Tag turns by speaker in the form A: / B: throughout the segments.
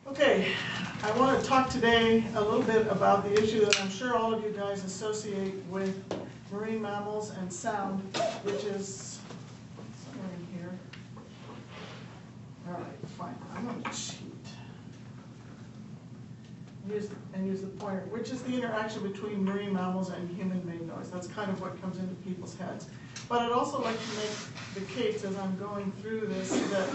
A: Okay, I want to talk today a little bit about the issue that I'm sure all of you guys associate with marine mammals and sound, which is somewhere in here. All right, fine. I'm going to cheat and use the pointer, which is the interaction between marine mammals and human-made noise. That's kind of what comes into people's heads. But I'd also like to make the case as I'm going through this that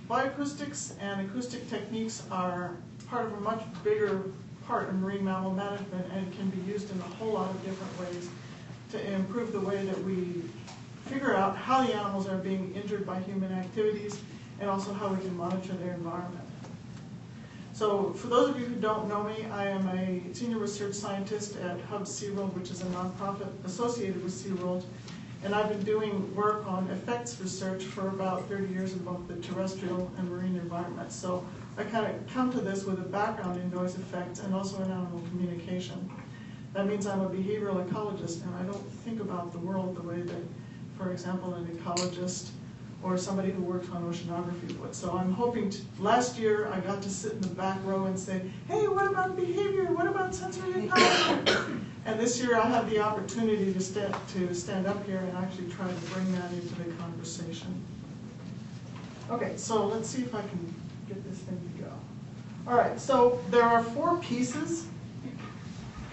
A: bioacoustics and acoustic techniques are part of a much bigger part of marine mammal management and can be used in a whole lot of different ways to improve the way that we figure out how the animals are being injured by human activities and also how we can monitor their environment. So for those of you who don't know me, I am a senior research scientist at Hub SeaWorld, which is a nonprofit associated with SeaWorld. And I've been doing work on effects research for about 30 years in both the terrestrial and marine environments. So I kind of come to this with a background in noise effects and also in animal communication. That means I'm a behavioral ecologist, and I don't think about the world the way that, for example, an ecologist or somebody who works on oceanography would. So I'm hoping last year I got to sit in the back row and say, hey, what about behavior? What about sensory ecology? And this year I'll have the opportunity to stand up here and actually try to bring that into the conversation. Okay, so let's see if I can get this thing to go. All right, so there are 4 pieces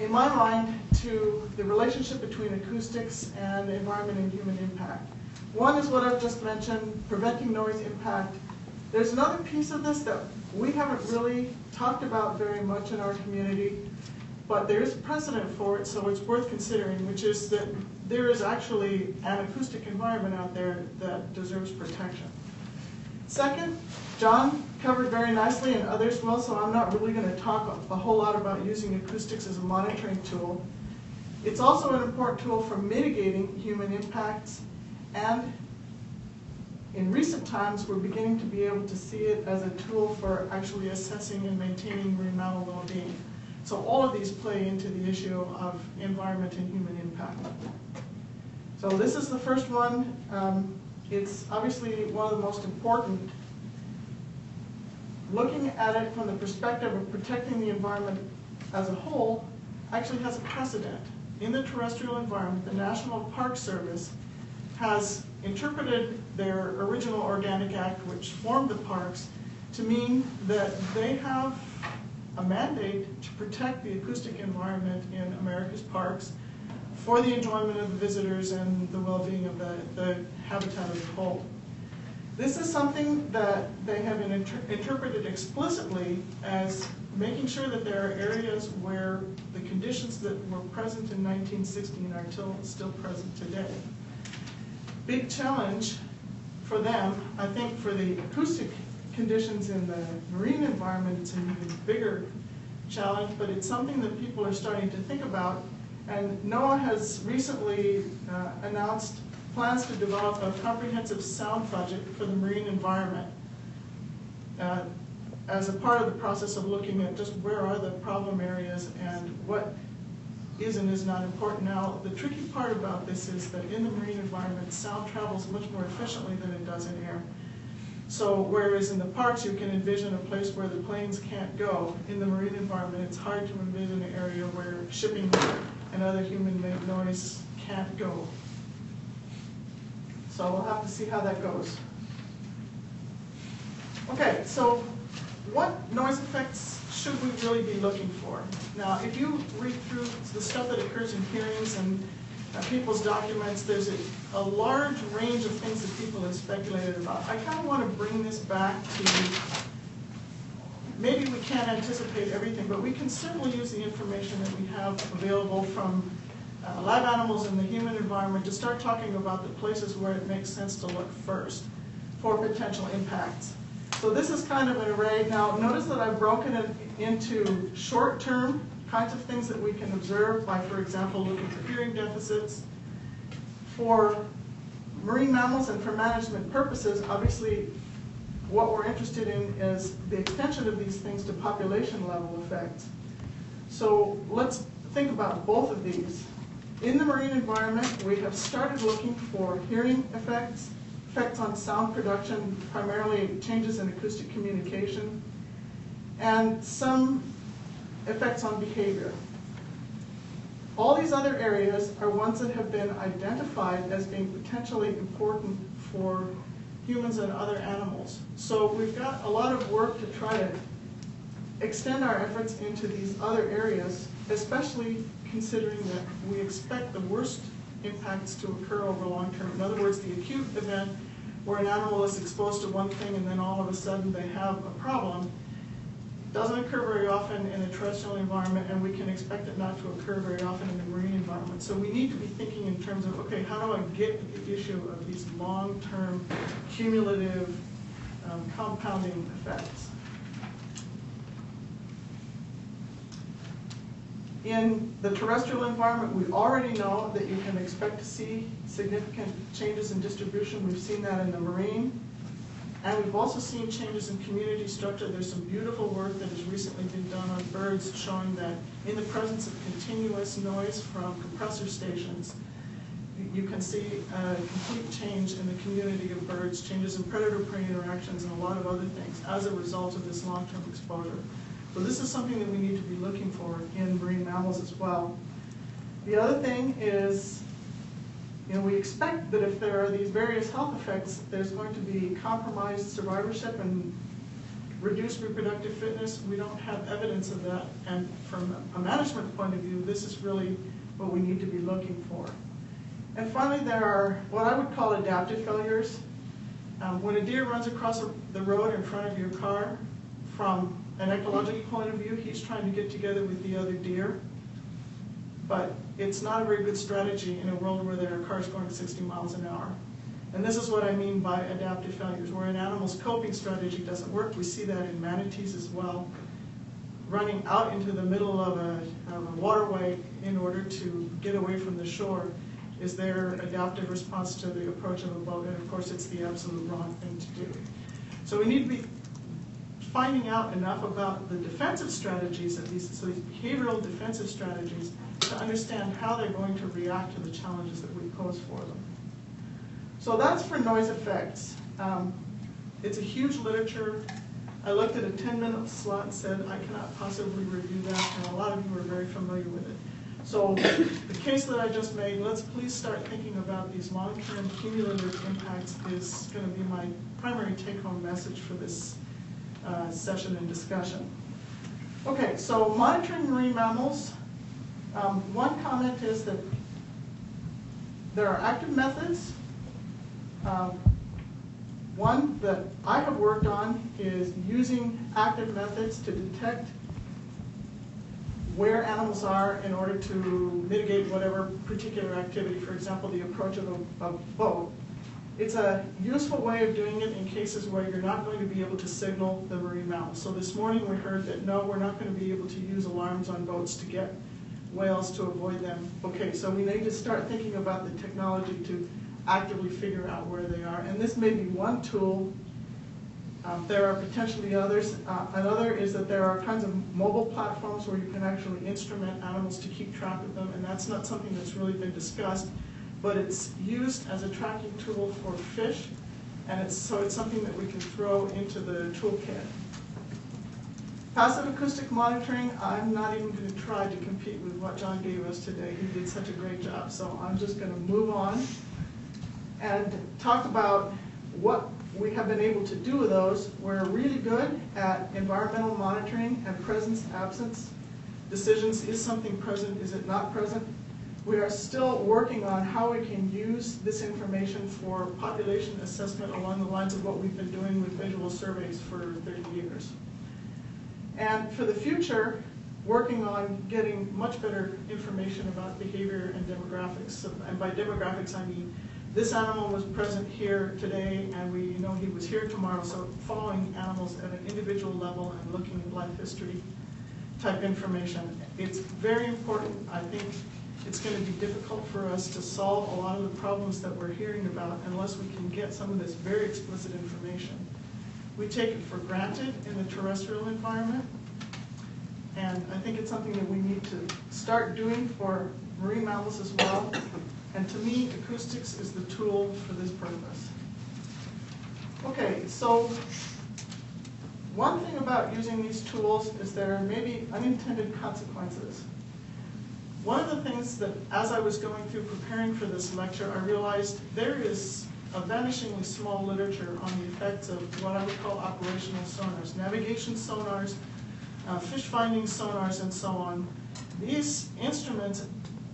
A: in my mind to the relationship between acoustics and environment and human impact. One is what I've just mentioned, preventing noise impact. There's another piece of this that we haven't really talked about very much in our community, but there is precedent for it, so it's worth considering, which is that there is actually an acoustic environment out there that deserves protection. Second, John covered very nicely, and others will, so I'm not really going to talk a whole lot about using acoustics as a monitoring tool. It's also an important tool for mitigating human impacts, and in recent times, we're beginning to be able to see it as a tool for actually assessing and maintaining marine mammal well-being. So all of these play into the issue of environment and human impact. So this is the first one. It's obviously one of the most important. Looking at it from the perspective of protecting the environment as a whole actually has a precedent. In the terrestrial environment, the National Park Service has interpreted their original Organic Act, which formed the parks, to mean that they have a mandate to protect the acoustic environment in America's parks for the enjoyment of the visitors and the well-being of the habitat as a whole. This is something that they have interpreted explicitly as making sure that there are areas where the conditions that were present in 1916 are still present today. Big challenge for them, I think for the acoustic conditions in the marine environment, it's an even bigger challenge, but it's something that people are starting to think about. And NOAA has recently announced plans to develop a comprehensive sound budget for the marine environment as a part of the process of looking at just where are the problem areas and what is and is not important. Now, the tricky part about this is that in the marine environment, sound travels much more efficiently than it does in air. So whereas in the parks you can envision a place where the planes can't go, in the marine environment it's hard to envision an area where shipping and other human-made noise can't go. So we'll have to see how that goes. Okay, so what noise effects should we really be looking for? Now, if you read through the stuff that occurs in hearings and people's documents, there's a large range of things that people have speculated about. I kind of want to bring this back to, maybe we can't anticipate everything, but we can certainly use the information that we have available from lab animals in the human environment to start talking about the places where it makes sense to look first for potential impacts. So this is kind of an array. Now, notice that I've broken it into short-term kinds of things that we can observe by, for example, looking for hearing deficits. For marine mammals and for management purposes, obviously, what we're interested in is the extension of these things to population level effects. So let's think about both of these. In the marine environment, we have started looking for hearing effects on sound production, primarily changes in acoustic communication. and some effects on behavior. All these other areas are ones that have been identified as being potentially important for humans and other animals. So we've got a lot of work to try to extend our efforts into these other areas, especially considering that we expect the worst impacts to occur over long term. In other words, the acute event where an animal is exposed to one thing and then all of a sudden they have a problem doesn't occur very often in a terrestrial environment, and we can expect it not to occur very often in the marine environment. So we need to be thinking in terms of, okay, how do I get at the issue of these long-term cumulative compounding effects? In the terrestrial environment, we already know that you can expect to see significant changes in distribution. We've seen that in the marine. And we've also seen changes in community structure. There's some beautiful work that has recently been done on birds showing that in the presence of continuous noise from compressor stations, you can see a complete change in the community of birds, changes in predator-prey interactions, and a lot of other things as a result of this long-term exposure. So this is something that we need to be looking for in marine mammals as well. The other thing is, we expect that if there are these various health effects, there's going to be compromised survivorship and reduced reproductive fitness. We don't have evidence of that, and from a management point of view, this is really what we need to be looking for. And finally, there are what I would call adaptive failures. When a deer runs across the road in front of your car, from an ecological point of view, he's trying to get together with the other deer. But it's not a very good strategy in a world where there are cars going 60 miles an hour. And this is what I mean by adaptive failures, where an animal's coping strategy doesn't work. We see that in manatees as well. Running out into the middle of a waterway in order to get away from the shore is their adaptive response to the approach of a boat. And of course, it's the absolute wrong thing to do. So we need to be finding out enough about the defensive strategies of these behavioral defensive strategies to understand how they're going to react to the challenges that we pose for them. So that's for noise effects. It's a huge literature. I looked at a 10-minute slot and said, I cannot possibly review that, and a lot of you are very familiar with it. So the case that I just made, let's please start thinking about these long-term cumulative impacts is going to be my primary take-home message for this session and discussion. Okay, so monitoring marine mammals. One comment is that there are active methods. One that I have worked on is using active methods to detect where animals are in order to mitigate whatever particular activity, for example, the approach of a boat. It's a useful way of doing it in cases where you're not going to be able to signal the marine mammals. So this morning we heard that no, we're not going to be able to use alarms on boats to get whales to avoid them. Okay, so we need to start thinking about the technology to actively figure out where they are. And this may be one tool. There are potentially others. Another is that there are kinds of mobile platforms where you can actually instrument animals to keep track of them, and that's not something that's really been discussed, but it's used as a tracking tool for fish, and so it's something that we can throw into the toolkit. Passive acoustic monitoring, I'm not even going to try to compete with what John gave us today. He did such a great job, so I'm just going to move on and talk about what we have been able to do with those. We're really good at environmental monitoring and presence-absence decisions. Is something present? Is it not present? We are still working on how we can use this information for population assessment along the lines of what we've been doing with visual surveys for 30 years. And for the future, working on getting much better information about behavior and demographics. So, and by demographics, I mean this animal was present here today, and we know he was here tomorrow, so following animals at an individual level and looking at life history type information. It's very important. I think it's going to be difficult for us to solve a lot of the problems that we're hearing about unless we can get some of this very explicit information. We take it for granted in the terrestrial environment, and I think it's something that we need to start doing for marine mammals as well. And to me, acoustics is the tool for this purpose. Okay, so one thing about using these tools is there may be unintended consequences. One of the things that, as I was going through preparing for this lecture, I realized there is a vanishingly small literature on the effects of what I would call operational sonars, navigation sonars, fish finding sonars, and so on. These instruments,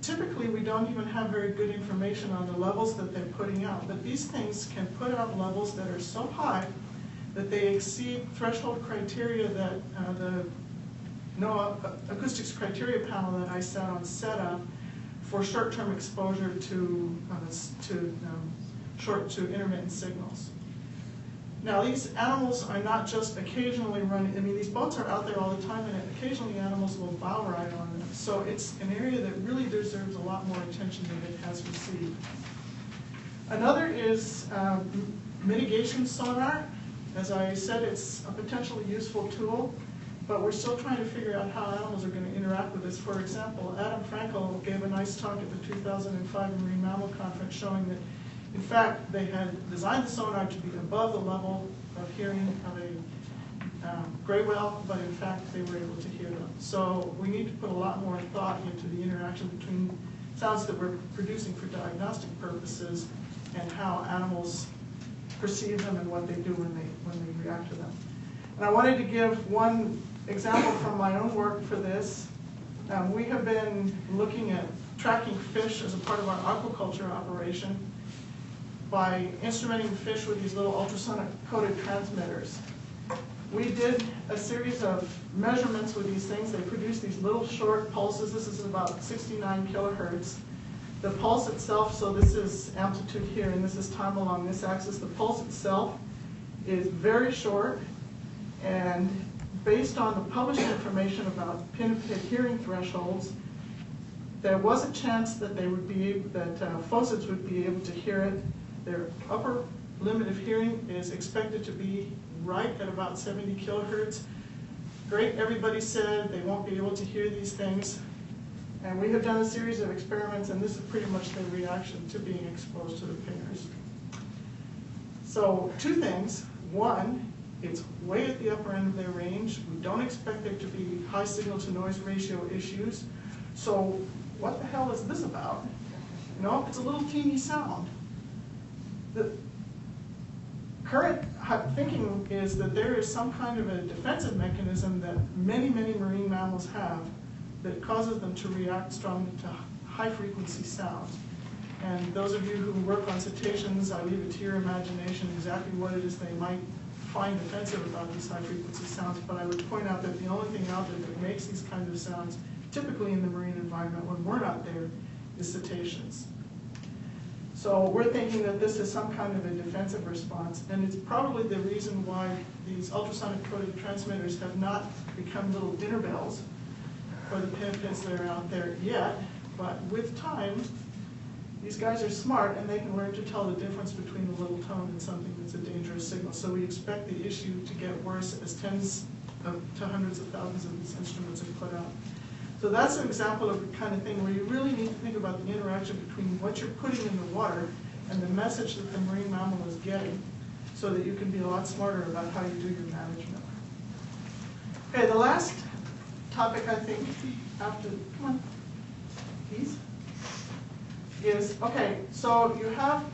A: typically we don't even have very good information on the levels that they're putting out, but these things can put out levels that are so high that they exceed threshold criteria that the NOAA acoustics criteria panel that I sat on set up for short-term exposure to short to intermittent signals. Now, these animals are not just occasionally running, I mean, these boats are out there all the time, and occasionally animals will bow ride on them. So it's an area that really deserves a lot more attention than it has received. Another is mitigation sonar. As I said, it's a potentially useful tool, but we're still trying to figure out how animals are going to interact with this. For example, Adam Frankel gave a nice talk at the 2005 Marine Mammal Conference showing that, in fact, they had designed the sonar to be above the level of hearing of a gray whale, but in fact they were able to hear them. So we need to put a lot more thought into the interaction between sounds that we're producing for diagnostic purposes and how animals perceive them and what they do when they react to them. And I wanted to give one example from my own work for this. We have been looking at tracking fish as a part of our aquaculture operation by instrumenting fish with these little ultrasonic coded transmitters. We did a series of measurements with these things. They produce these little short pulses. This is about 69 kilohertz. The pulse itself, so this is amplitude here, and this is time along this axis. The pulse itself is very short, and based on the published information about pin-of-pit hearing thresholds, there was a chance that they would be able, that phocids would be able to hear it. Their upper limit of hearing is expected to be right at about 70 kilohertz. Great, everybody said they won't be able to hear these things. And we have done a series of experiments, and this is pretty much their reaction to being exposed to the pingers. So, two things. One, it's way at the upper end of their range. We don't expect there to be high signal-to-noise ratio issues. So, what the hell is this about? You know, it's a little teeny sound. The current thinking is that there is some kind of a defensive mechanism that many, many marine mammals have that causes them to react strongly to high-frequency sounds. And those of you who work on cetaceans, I leave it to your imagination exactly what it is they might find offensive about these high-frequency sounds, but I would point out that the only thing out there that makes these kinds of sounds, typically in the marine environment when we're not there, is cetaceans. So we're thinking that this is some kind of a defensive response, and it's probably the reason why these ultrasonic coded transmitters have not become little dinner bells for the pin-pits that are out there yet, but with time, these guys are smart and they can learn to tell the difference between a little tone and something that's a dangerous signal. So we expect the issue to get worse as tens to hundreds of thousands of these instruments are put out. So that's an example of the kind of thing where you really need to think about the interaction between what you're putting in the water and the message that the marine mammal is getting, so that you can be a lot smarter about how you do your management. Okay, the last topic I think after, come on, please, is, okay, so you have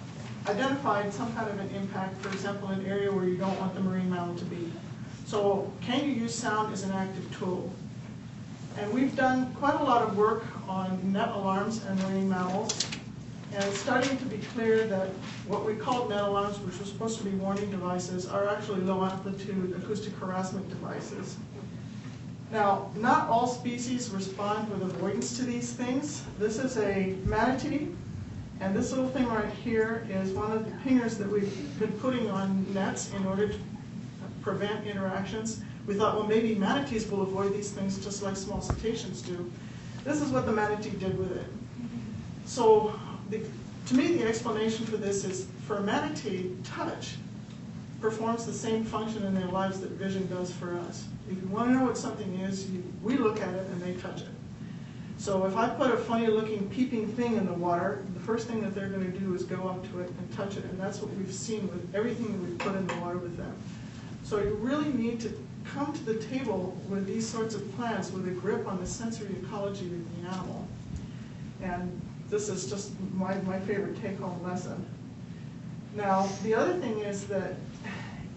A: identified some kind of an impact, for example, an area where you don't want the marine mammal to be. So can you use sound as an active tool? And we've done quite a lot of work on net alarms and marine mammals, and it's starting to be clear that what we called net alarms, which were supposed to be warning devices, are actually low amplitude acoustic harassment devices. Now, not all species respond with avoidance to these things. This is a manatee, and this little thing right here is one of the pingers that we've been putting on nets in order to prevent interactions. We thought, well, maybe manatees will avoid these things just like small cetaceans do. This is what the manatee did with it. So, to me, the explanation for this is, for a manatee, touch performs the same function in their lives that vision does for us. If you want to know what something is, we look at it and they touch it. So if I put a funny-looking peeping thing in the water, the first thing that they're going to do is go up to it and touch it, and that's what we've seen with everything that we've put in the water with them. So you really need to come to the table with these sorts of plans with a grip on the sensory ecology of the animal. And this is just my favorite take-home lesson. Now, the other thing is that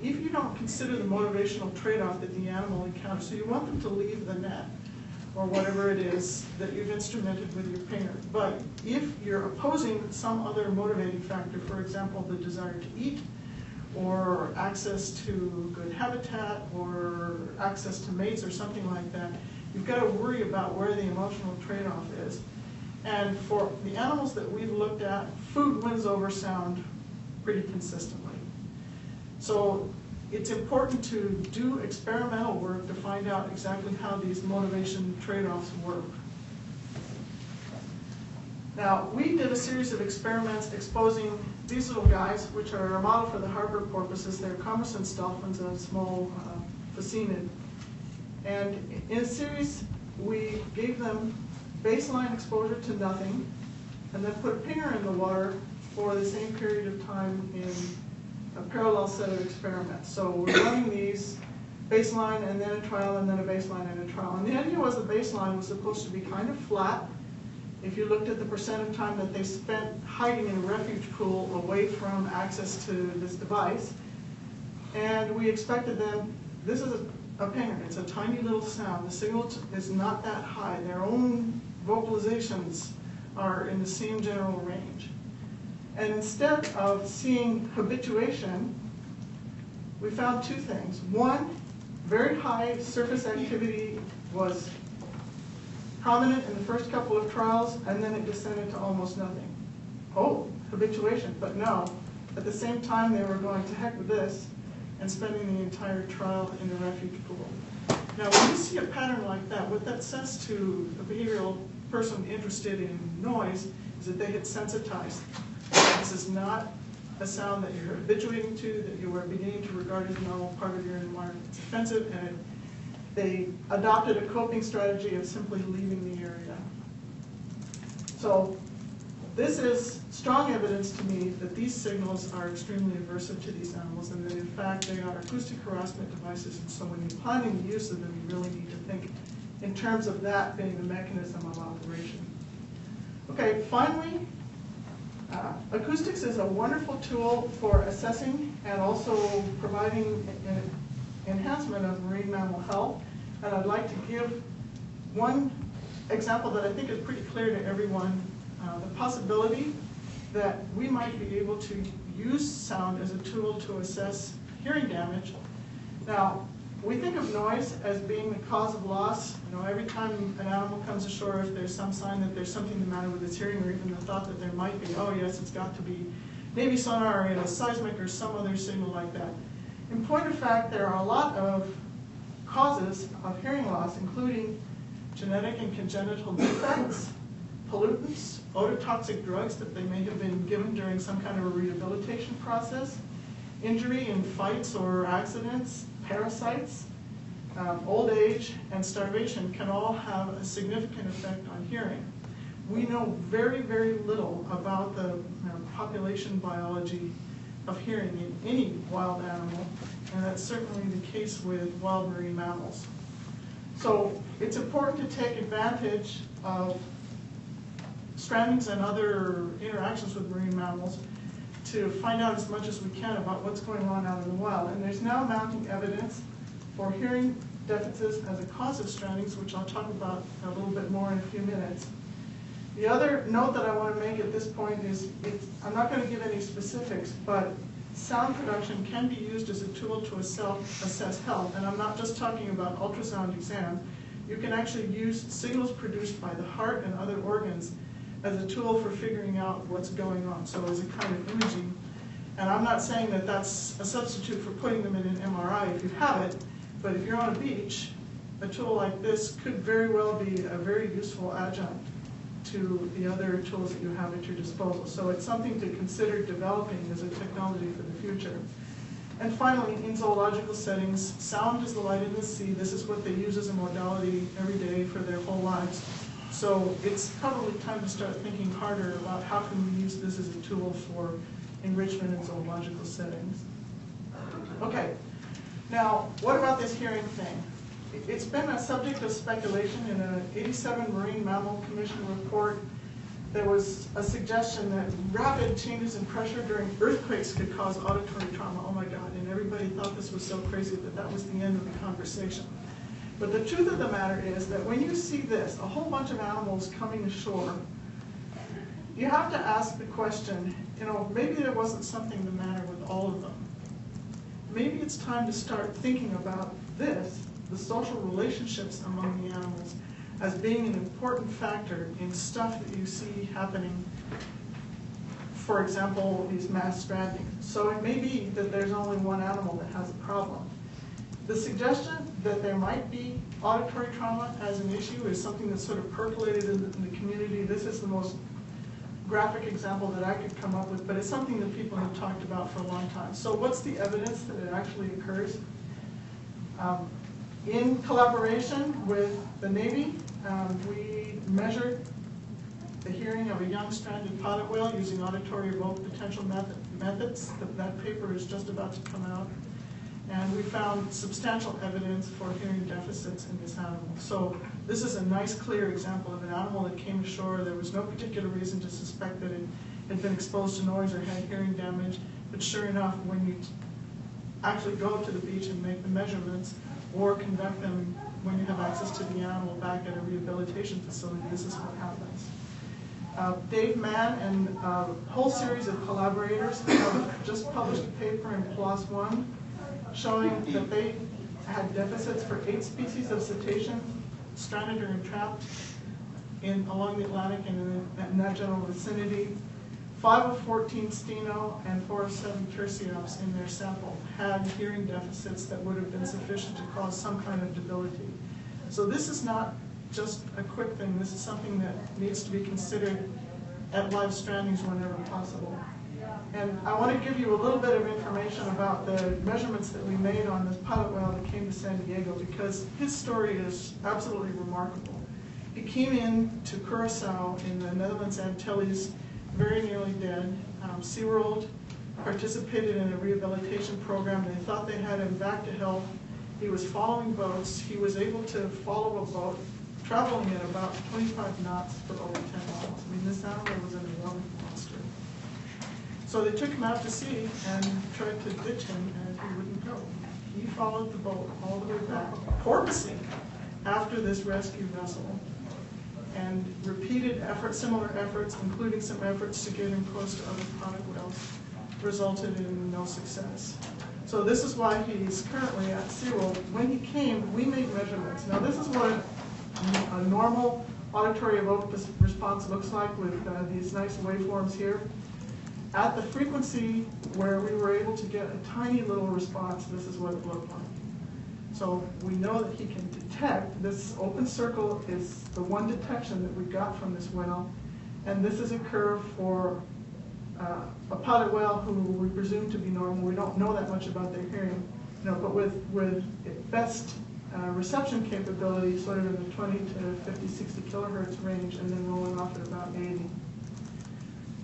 A: if you don't consider the motivational trade-off that the animal encounters, so you want them to leave the net, or whatever it is that you've instrumented with your pinger. But if you're opposing some other motivating factor, for example, the desire to eat, or access to good habitat, or access to mates, or something like that, you've got to worry about where the emotional trade-off is. And for the animals that we've looked at, food wins over sound pretty consistently. So it's important to do experimental work to find out exactly how these motivation trade-offs work. Now, we did a series of experiments exposing these little guys, which are a model for the harbor porpoises. They're commercens dolphins, a small phocenid. And in a series, we gave them baseline exposure to nothing, and then put a pinger in the water for the same period of time in a parallel set of experiments. So we're running these baseline and then a trial and then a baseline and a trial. And the idea was the baseline was supposed to be kind of flat. If you looked at the percent of time that they spent hiding in a refuge pool away from access to this device, and we expected them, this is a pinger, it's a tiny little sound. The signal is not that high. Their own vocalizations are in the same general range. And instead of seeing habituation, we found two things. One, very high surface activity was prominent in the first couple of trials, and then it descended to almost nothing. Oh, habituation, but no. At the same time, they were going to heck with this and spending the entire trial in the refuge pool. Now, when you see a pattern like that, what that says to a behavioral person interested in noise is that they had sensitized. This is not a sound that you're habituating to, that you are beginning to regard as a normal part of your environment. It's offensive, and they adopted a coping strategy of simply leaving the area. So this is strong evidence to me that these signals are extremely aversive to these animals, and that in fact they are acoustic harassment devices, and so when you're planning the use of them, you really need to think in terms of that being the mechanism of operation. Okay, finally, acoustics is a wonderful tool for assessing and also providing an enhancement of marine mammal health. And I'd like to give one example that I think is pretty clear to everyone, the possibility that we might be able to use sound as a tool to assess hearing damage. Now, we think of noise as being the cause of loss. You know, every time an animal comes ashore, if there's some sign that there's something the matter with its hearing, or even the thought that there might be, oh yes, it's got to be maybe sonar, or seismic, or some other signal like that. In point of fact, there are a lot of causes of hearing loss, including genetic and congenital defects, pollutants, ototoxic drugs that they may have been given during some kind of a rehabilitation process, injury in fights or accidents, parasites, old age, and starvation can all have a significant effect on hearing. We know very, very little about the population biology of hearing in any wild animal, and that's certainly the case with wild marine mammals. So it's important to take advantage of strandings and other interactions with marine mammals to find out as much as we can about what's going on out in the wild. And there's now mounting evidence for hearing deficits as a cause of strandings, which I'll talk about a little bit more in a few minutes. The other note that I want to make at this point is, I'm not going to give any specifics, but sound production can be used as a tool to assess health. And I'm not just talking about ultrasound exam. You can actually use signals produced by the heart and other organs as a tool for figuring out what's going on, so as a kind of imaging. And I'm not saying that that's a substitute for putting them in an MRI if you have it, but if you're on a beach, a tool like this could very well be a very useful adjunct to the other tools that you have at your disposal. So it's something to consider developing as a technology for the future. And finally, in zoological settings, sound is the light in the sea. This is what they use as a modality every day for their whole lives. So it's probably time to start thinking harder about how can we use this as a tool for enrichment in zoological settings. Okay, Now, what about this hearing thing? It's been a subject of speculation. In an '87 Marine Mammal Commission report, there was a suggestion that rapid changes in pressure during earthquakes could cause auditory trauma. Oh my God, and everybody thought this was so crazy that that was the end of the conversation. But the truth of the matter is that when you see this, a whole bunch of animals coming ashore, you have to ask the question, maybe there wasn't something the matter with all of them. Maybe it's time to start thinking about this, the social relationships among the animals, as being an important factor in stuff that you see happening, for example, these mass strandings. So it may be that there's only one animal that has a problem. The suggestion that there might be auditory trauma as an issue is something that's sort of percolated in the community. This is the most graphic example that I could come up with, but it's something that people have talked about for a long time. So what's the evidence that it actually occurs? In collaboration with the Navy, we measured the hearing of a young stranded pilot whale using auditory evoked potential methods. That paper is just about to come out. And we found substantial evidence for hearing deficits in this animal. So this is a nice, clear example of an animal that came ashore. There was no particular reason to suspect that it had been exposed to noise or had hearing damage. But sure enough, when you actually go to the beach and make the measurements or conduct them when you have access to the animal back at a rehabilitation facility, this is what happens. Dave Mann and a whole series of collaborators have just published a paper in PLOS One showing that they had deficits for 8 species of cetacean stranded or entrapped along the Atlantic and in that general vicinity. 5 of 14 steno and 4 of 7 tursiops in their sample had hearing deficits that would have been sufficient to cause some kind of debility. So this is not just a quick thing. This is something that needs to be considered at live strandings whenever possible. And I want to give you a little bit of information about the measurements that we made on this pilot whale that came to San Diego, because his story is absolutely remarkable. He came in to Curacao in the Netherlands Antilles, very nearly dead. SeaWorld participated in a rehabilitation program. They thought they had him back to health. He was following boats. He was able to follow a boat, traveling at about 25 knots for over 10 miles. I mean, this animal was an enormous monster. So they took him out to sea and tried to ditch him, and he wouldn't go. He followed the boat all the way back, porpoising after this rescue vessel, and repeated efforts, similar efforts, including some efforts to get him close to other pilot whales, resulted in no success. So this is why he's currently at SeaWorld. When he came, we made measurements. Now this is what a normal auditory evoked response looks like with these nice waveforms here. At the frequency where we were able to get a tiny little response, this is what it looked like. So we know that he can detect. This open circle is the one detection that we got from this whale. And this is a curve for a pilot whale who we presume to be normal. We don't know that much about their hearing, but with best reception capability, sort of in the 20 to 50, 60 kilohertz range, and then rolling off at about 80.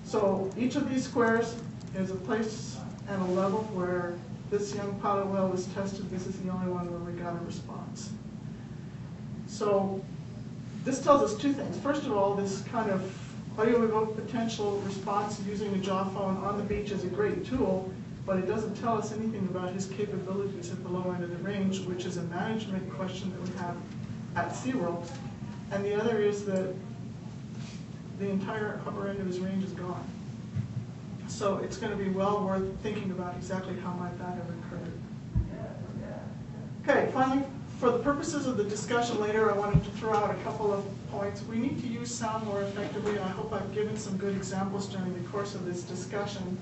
A: So each of these squares is a place and a level where this young pilot whale was tested. This is the only one where we got a response. So this tells us two things. First of all, this kind of audio evoked potential response using a jaw phone on the beach is a great tool, but it doesn't tell us anything about his capabilities at the low end of the range, which is a management question that we have at SeaWorld. And the other is that the entire upper end of his range is gone. So it's going to be well worth thinking about exactly how might that have occurred. Okay, finally, for the purposes of the discussion later, I wanted to throw out a couple of points. We need to use sound more effectively, and I hope I've given some good examples during the course of this discussion.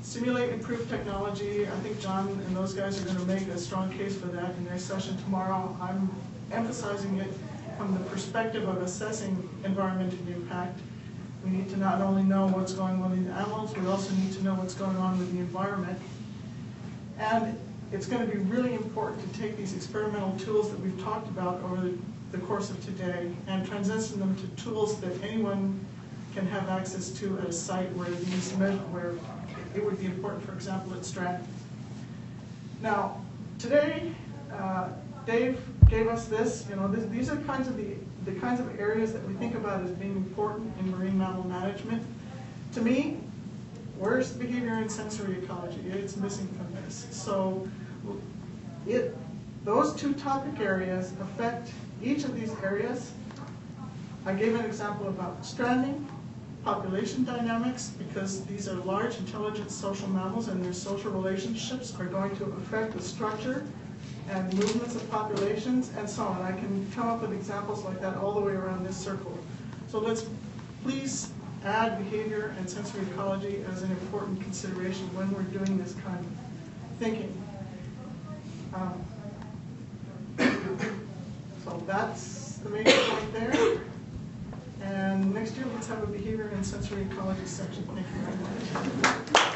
A: Simulate improved technology. I think John and those guys are going to make a strong case for that in their session tomorrow. I'm emphasizing it from the perspective of assessing environmental impact. We need to not only know what's going on with the animals, we also need to know what's going on with the environment. And it's going to be really important to take these experimental tools that we've talked about over the course of today and transition them to tools that anyone can have access to at a site where where it would be important, for example, at stranding. Now, today, Dave gave us this. These are kinds of the kinds of areas that we think about as being important in marine mammal management. To me, where's behavior and sensory ecology? It's missing from this. So those two topic areas affect each of these areas. I gave an example about stranding, population dynamics, because these are large, intelligent social mammals and their social relationships are going to affect the structure and movements of populations and so on. I can come up with examples like that all the way around this circle. So let's please add behavior and sensory ecology as an important consideration when we're doing this kind of thinking. So that's the major point there. And next year, let's have a behavior and sensory ecology section. Thank you very much.